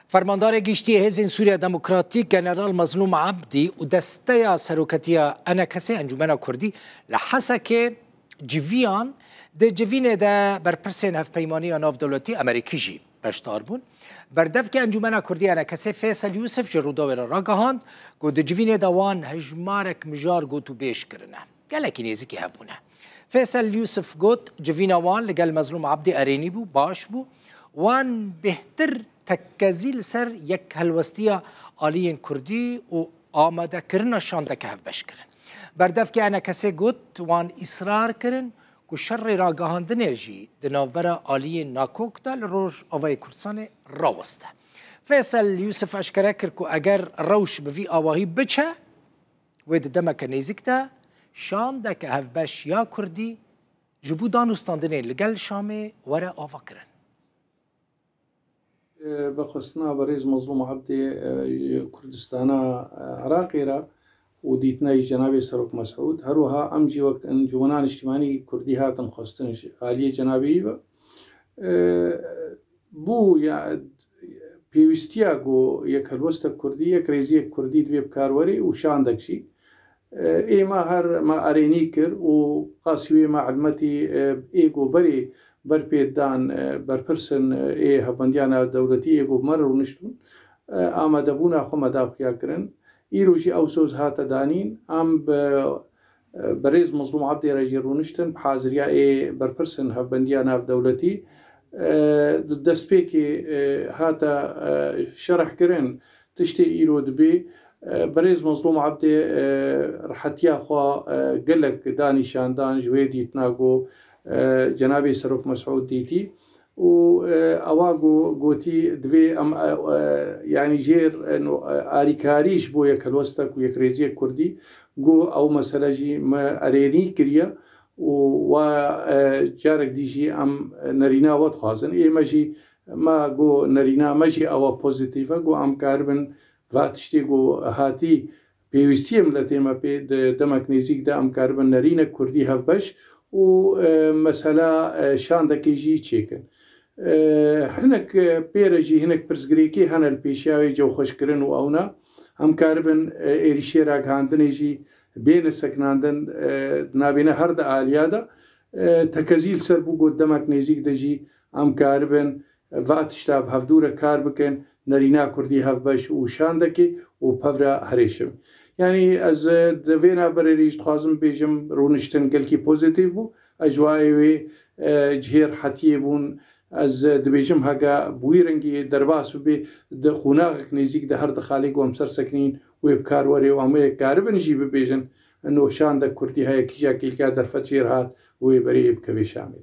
فرماندار گشتی حزب سوریه دموکراتیک جنرال مظلوم عبدی و دسته سروکتیا انا کسی انجمن کردی لحسک جویان ده جوینه ده بر پرسین هف پیمانی ناف دولتی امریکی جی پشتار بون بردف که انجمن کردی انا کسی فیصل یوسف جرودا ور راگهاند گو ده جوینه دوان هجمارک مجار گو تو بیش کرنه گلکی نیزی که هبونه فیصل یوسف گوت جوینه وان لگل مظلوم عبدی ارینی بو باش بو وان بهتر تکزیل سر یک هلوستیا آلیین کردی و آماده کرن شانده که هفبش کرن بردف که انا کسی گوت وان اصرار کرن که شر را گهاندنه جی دنابرا آلیین ناکوک دل روش آوای کردستان راوسته فیصل یوسف اشکره کر که اگر روش بوی آواهی بچه و دمک نیزیک ده شانده که هفبش یا کردی جبو دانستاندنه لگل شامه وره آوا کرن بخصنا بريز مظلوم عبدي كردستان عراقي را وديتنا جنابي سروك مسعود هروها امجي وقت ان جوانان اجتماعي كردي هاتن خواستنش عالية جنابي بو يعني بيوستياغو يك هلوستا كردي يك ريزي كردي دوي بكاروري وشاندك شي ايما هر ما اريني كر وقاسوي مع علمتي ايغو بري برپیدان برپرسن هبندیانا دولتی ایگو مر رونشتون آماده بونا خو مدافع کرن ایروجی اوسوز هات دانین ام بريز مظلوم عبدي رجي رونشتن بحاضريا برپرسن هبندیانا دولتی دسپیکی هاتا شرح کرن تشتي ایرو دبي بريز مظلوم عبدي رحتيا خو قلق داني شاندان جويدي تناغو جنابي سروك مسعود ديتي و اواغو غوتي دوي ام يعني جير انه اريكاريش بو يك الوستك ويك ريزي كردي جو او مساله جي ما اريني كريا و جارك ديجي ام نرينا وات خازن اي ماجي ما جو نرينا ماجي او بوزيتيفا جو ام كاربن واتشتي جو هاتي بيوستي ملتيما بي دمك نيزيك دا ام كاربن نرينا كردي هفبش و مسألة شاندكي جي تشيكن هناك بيرجي هناك برزغريكي هنا البيشاوي جو خوشكرن و اونا هم كاربن ايريشي راك هاندن يجي بين السكناندن نابينا هرد آليادا تكزيل سربو قدامك نيزيك دجي هم كاربن واتشتاب هفدورة كاربكن نرينا كردي هفبش و شاندكي و بفرا هريشم يعني از دوینا بريش تخازم بيجم رونشتن قلكي بوزيتيف بو اجوائي جهير حتيه بون از دبيجم هاقا بويرنگي درباس بي دخوناغك نيزيك ده هر دخاليق ومسر سكنين ويبكار وري وعمي كاربن جي ببيجن انه شان ده كردي هاي كيجا كيلكا درفت جير هات ويبري بكبي شامل